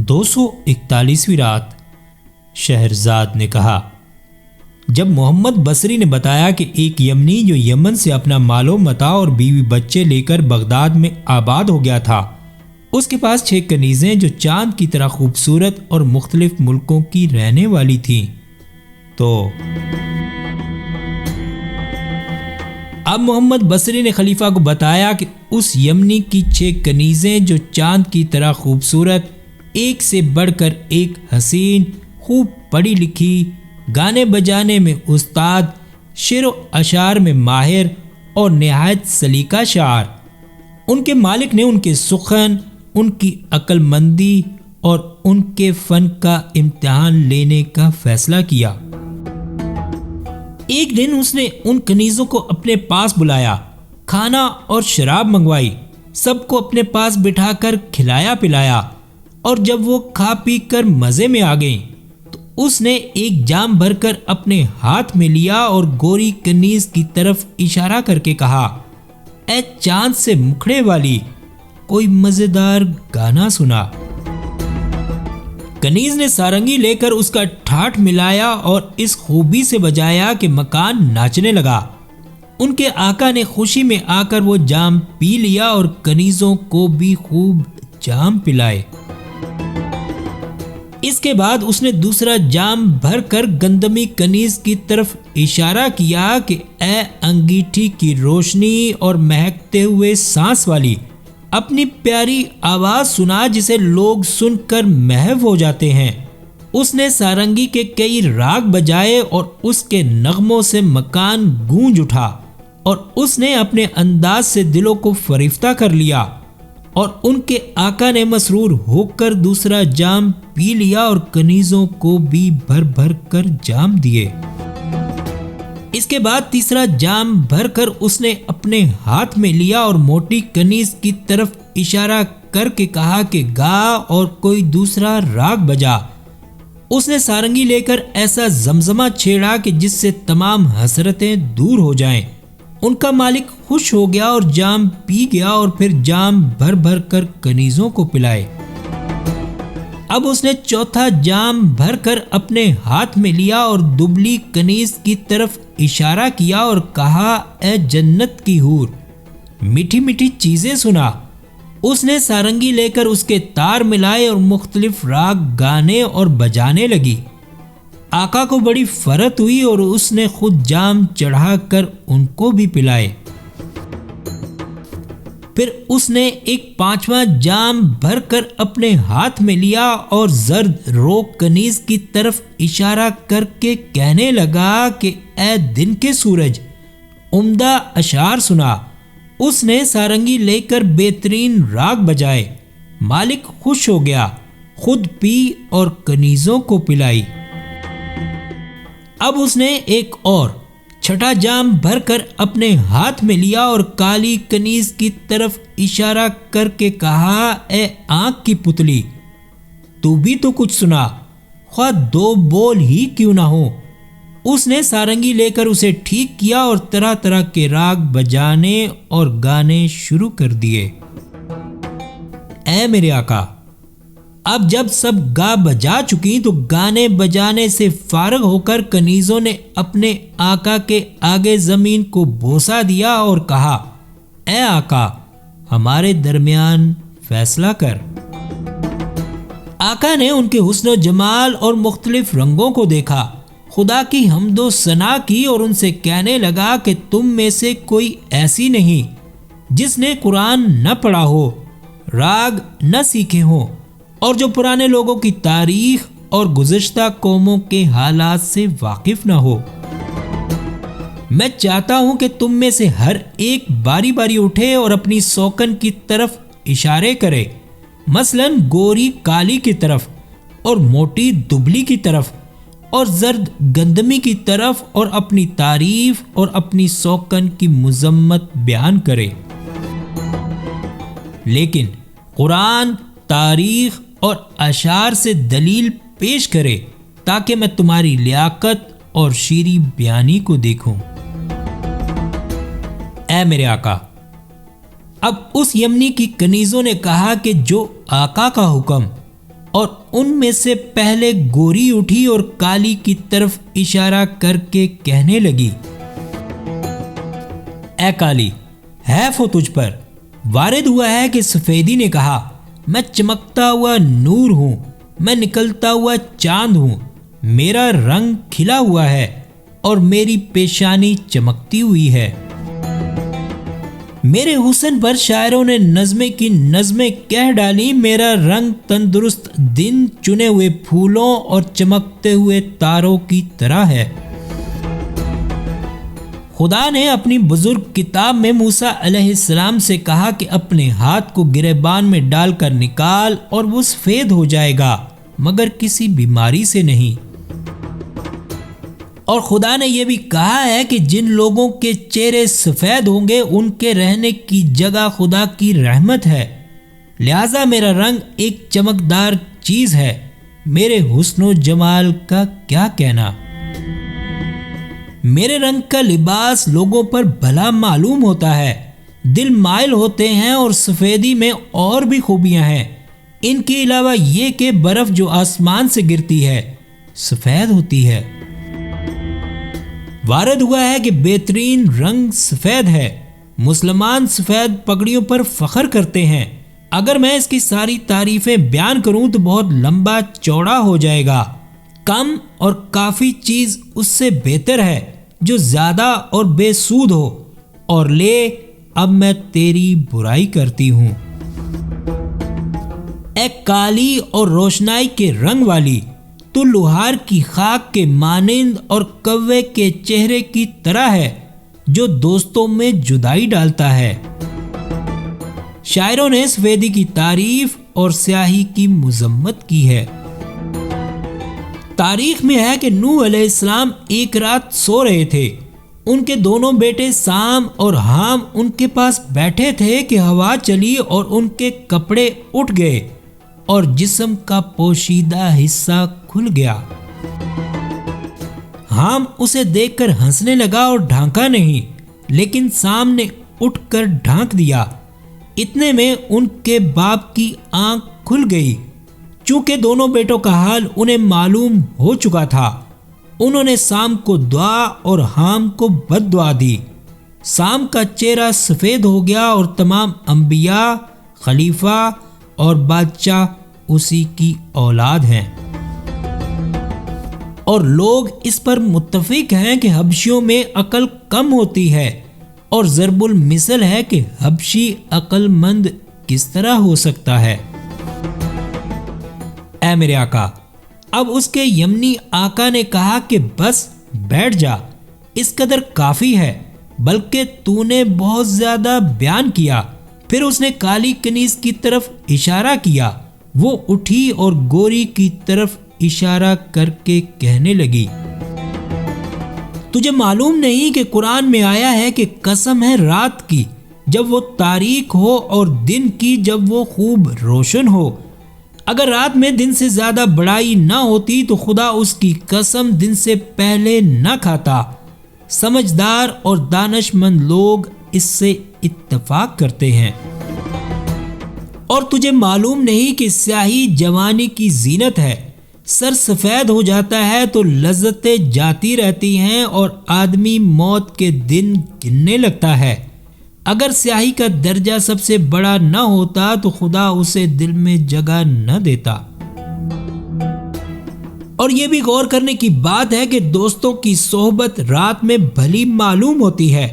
241ویں رات۔ شہرزاد نے کہا، جب محمد بصری نے بتایا کہ ایک یمنی جو یمن سے اپنا مال و متاع اور بیوی بچے لے کر بغداد میں آباد ہو گیا تھا، اس کے پاس 6 کنیزیں جو چاند کی طرح خوبصورت اور مختلف ملکوں کی رہنے والی تھیں، تو اب محمد بصری نے خلیفہ کو بتایا کہ اس یمنی کی 6 کنیزیں جو چاند کی طرح خوبصورت، ایک سے بڑھ کر ایک حسین، خوب پڑھی لکھی، گانے بجانے میں استاد، شعر و اشعار میں ماہر اور نہایت سلیقہ شعر، ان کے مالک نے ان کے سخن، ان کی عقل مندی اور ان کے فن کا امتحان لینے کا فیصلہ کیا۔ ایک دن اس نے ان کنیزوں کو اپنے پاس بلایا، کھانا اور شراب منگوائی، سب کو اپنے پاس بٹھا کر کھلایا پلایا، اور جب وہ کھا پی کر مزے میں آ گئیں تو اس نے ایک جام بھر کر اپنے ہاتھ میں لیا اور گوری کنیز کی طرف اشارہ کر کے کہا، اے چاند سے مکھڑے والی، کوئی مزیدار گانا سنا۔ کنیز نے سارنگی لے کر اس کا ٹھاٹھ ملایا اور اس خوبی سے بجایا کہ مکان ناچنے لگا۔ ان کے آقا نے خوشی میں آ کر وہ جام پی لیا اور کنیزوں کو بھی خوب جام پلائے۔ اس کے بعد اس نے دوسرا جام بھر کر گندمی کنیز کی طرف اشارہ کیا کہ اے انگیٹھی کی روشنی اور مہکتے ہوئے سانس والی، اپنی پیاری آواز سنا جسے لوگ سن کر محو ہو جاتے ہیں۔ اس نے سارنگی کے کئی راگ بجائے اور اس کے نغموں سے مکان گونج اٹھا، اور اس نے اپنے انداز سے دلوں کو فریفتہ کر لیا، اور ان کے آقا نے مسرور ہو کر دوسرا جام پی لیا اور کنیزوں کو بھی بھر بھر کر جام دیے۔ اس کے بعد تیسرا جام بھر کر اس نے اپنے ہاتھ میں لیا اور موٹی کنیز کی طرف اشارہ کر کے کہا کہ گا اور کوئی دوسرا راگ بجا۔ اس نے سارنگی لے کر ایسا زمزمہ چھیڑا کہ جس سے تمام حسرتیں دور ہو جائیں۔ ان کا مالک خوش ہو گیا اور جام پی گیا اور پھر جام بھر بھر کر کنیزوں کو پلائے۔ اب اس نے چوتھا جام بھر کر اپنے ہاتھ میں لیا اور دبلی کنیز کی طرف اشارہ کیا اور کہا، اے جنت کی حور، میٹھی میٹھی چیزیں سنا۔ اس نے سارنگی لے کر اس کے تار ملائے اور مختلف راگ گانے اور بجانے لگی۔ آقا کو بڑی فرحت ہوئی اور اس نے خود جام چڑھا کر ان کو بھی پلائے۔ پھر اس نے ایک 5واں جام بھر کر اپنے ہاتھ میں لیا اور زرد روک کنیز کی طرف اشارہ کر کے کہنے لگا کہ اے دن کے سورج، عمدہ اشعار سنا۔ اس نے سارنگی لے کر بہترین راگ بجائے۔ مالک خوش ہو گیا، خود پی اور کنیزوں کو پلائی۔ اب اس نے ایک اور 6واں جام بھر کر اپنے ہاتھ میں لیا اور کالی کنیز کی طرف اشارہ کر کے کہا، اے آنکھ کی پتلی، تو بھی تو کچھ سنا، خواہ 2 بول ہی کیوں نہ ہو۔ اس نے سارنگی لے کر اسے ٹھیک کیا اور طرح طرح کے راگ بجانے اور گانے شروع کر دیے۔ اے میرے آقا، اب جب سب گا بجا چکی تو گانے بجانے سے فارغ ہو کر کنیزوں نے اپنے آقا کے آگے زمین کو بوسہ دیا اور کہا، اے آقا، ہمارے درمیان فیصلہ کر۔ آقا نے ان کے حسن و جمال اور مختلف رنگوں کو دیکھا، خدا کی حمد و ثنا کی اور ان سے کہنے لگا کہ تم میں سے کوئی ایسی نہیں جس نے قرآن نہ پڑھا ہو، راگ نہ سیکھے ہوں، اور جو پرانے لوگوں کی تاریخ اور گزشتہ قوموں کے حالات سے واقف نہ ہو۔ میں چاہتا ہوں کہ تم میں سے ہر ایک باری باری اٹھے اور اپنی سوکن کی طرف اشارے کرے، مثلاً گوری کالی کی طرف اور موٹی دبلی کی طرف اور زرد گندمی کی طرف، اور اپنی تعریف اور اپنی سوکن کی مذمت بیان کرے۔ لیکن قرآن، تاریخ اور اشعار سے دلیل پیش کرے تاکہ میں تمہاری لیاقت اور شیریں بیانی کو دیکھوں۔ اے میرے آقا، اب اس یمنی کی کنیزوں نے کہا کہ جو آقا کا حکم اور ان میں سے پہلے گوری اٹھی اور کالی کی طرف اشارہ کر کے کہنے لگی، اے کالی، حیف ہو تجھ پر۔ وارد ہوا ہے کہ سفیدی نے کہا، میں چمکتا ہوا نور ہوں، میں نکلتا ہوا چاند ہوں، میرا رنگ کھلا ہوا ہے اور میری پیشانی چمکتی ہوئی ہے۔ میرے حسن پر شاعروں نے نظمیں کی نظمیں کہہ ڈالی، میرا رنگ تندرست دن چنے ہوئے پھولوں اور چمکتے ہوئے تاروں کی طرح ہے۔ خدا نے اپنی بزرگ کتاب میں موسیٰ علیہ السلام سے کہا کہ اپنے ہاتھ کو گریبان میں ڈال کر نکال اور وہ سفید ہو جائے گا، مگر کسی بیماری سے نہیں۔ اور خدا نے یہ بھی کہا ہے کہ جن لوگوں کے چہرے سفید ہوں گے ان کے رہنے کی جگہ خدا کی رحمت ہے۔ لہٰذا میرا رنگ ایک چمکدار چیز ہے، میرے حسن و جمال کا کیا کہنا۔ میرے رنگ کا لباس لوگوں پر بھلا معلوم ہوتا ہے، دل مائل ہوتے ہیں، اور سفیدی میں اور بھی خوبیاں ہیں، ان کے علاوہ یہ کہ برف جو آسمان سے گرتی ہے سفید ہوتی ہے۔ وارد ہوا ہے کہ بہترین رنگ سفید ہے، مسلمان سفید پگڑیوں پر فخر کرتے ہیں۔ اگر میں اس کی ساری تعریفیں بیان کروں تو بہت لمبا چوڑا ہو جائے گا۔ کم اور کافی چیز اس سے بہتر ہے جو زیادہ اور بے سود ہو، اور لے اب میں تیری برائی کرتی ہوں۔ اے کالی اور روشنائی کے رنگ والی، تو لوہار کی خاک کے مانند اور کوے کے چہرے کی طرح ہے جو دوستوں میں جدائی ڈالتا ہے۔ شاعروں نے سفیدی کی تعریف اور سیاہی کی مذمت کی ہے۔ تاریخ میں ہے کہ نوح علیہ السلام ایک رات سو رہے تھے، ان کے دونوں بیٹے سام اور حام ان کے پاس بیٹھے تھے کہ ہوا چلی اور ان کے کپڑے اٹھ گئے اور جسم کا پوشیدہ حصہ کھل گیا۔ حام اسے دیکھ کر ہنسنے لگا اور ڈھانکا نہیں، لیکن سام نے اٹھ کر ڈھانک دیا۔ اتنے میں ان کے باپ کی آنکھ کھل گئی۔ چونکہ دونوں بیٹوں کا حال انہیں معلوم ہو چکا تھا، انہوں نے سام کو دعا اور حام کو بد دعا دی۔ سام کا چہرہ سفید ہو گیا اور تمام انبیاء، خلیفہ اور بادشاہ اسی کی اولاد ہیں۔ اور لوگ اس پر متفق ہیں کہ حبشیوں میں عقل کم ہوتی ہے، اور ضرب المثل ہے کہ حبشی عقل مند کس طرح ہو سکتا ہے۔ اے میرے آقا، اب اس کے یمنی آقا نے کہا کہ بس بیٹھ جا، اس قدر کافی ہے، بلکہ تو نے بہت زیادہ بیان کیا۔ پھر اس نے کالی کنیز کی طرف اشارہ کیا، وہ اٹھی اور گوری کی طرف اشارہ کر کے کہنے لگی، تجھے معلوم نہیں کہ قرآن میں آیا ہے کہ قسم ہے رات کی جب وہ تاریک ہو اور دن کی جب وہ خوب روشن ہو۔ اگر رات میں دن سے زیادہ بڑائی نہ ہوتی تو خدا اس کی قسم دن سے پہلے نہ کھاتا۔ سمجھدار اور دانش مند لوگ اس سے اتفاق کرتے ہیں۔ اور تجھے معلوم نہیں کہ سیاہی جوانی کی زینت ہے، سر سفید ہو جاتا ہے تو لذتیں جاتی رہتی ہیں اور آدمی موت کے دن گننے لگتا ہے۔ اگر سیاہی کا درجہ سب سے بڑا نہ ہوتا تو خدا اسے دل میں جگہ نہ دیتا۔ اور یہ بھی غور کرنے کی بات ہے کہ دوستوں کی صحبت رات میں بھلی معلوم ہوتی ہے۔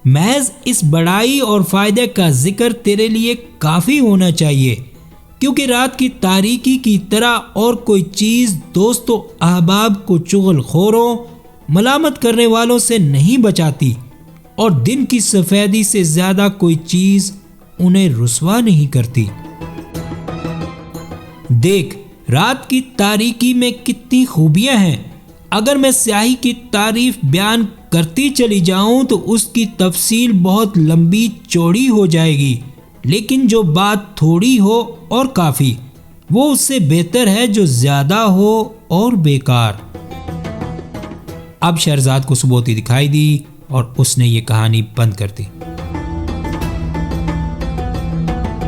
محض اس بڑائی اور فائدے کا ذکر تیرے لیے کافی ہونا چاہیے، کیونکہ رات کی تاریکی کی طرح اور کوئی چیز دوست و احباب کو چغل خوروں، ملامت کرنے والوں سے نہیں بچاتی، اور دن کی سفیدی سے زیادہ کوئی چیز انہیں رسوا نہیں کرتی۔ دیکھ، رات کی تاریکی میں کتنی خوبیاں ہیں۔ اگر میں سیاہی کی تعریف بیان کرتی چلی جاؤں تو اس کی تفصیل بہت لمبی چوڑی ہو جائے گی، لیکن جو بات تھوڑی ہو اور کافی، وہ اس سے بہتر ہے جو زیادہ ہو اور بیکار۔ اب شہرزاد کو ثبوتی دکھائی دی اور اس نے یہ کہانی بند کر دی۔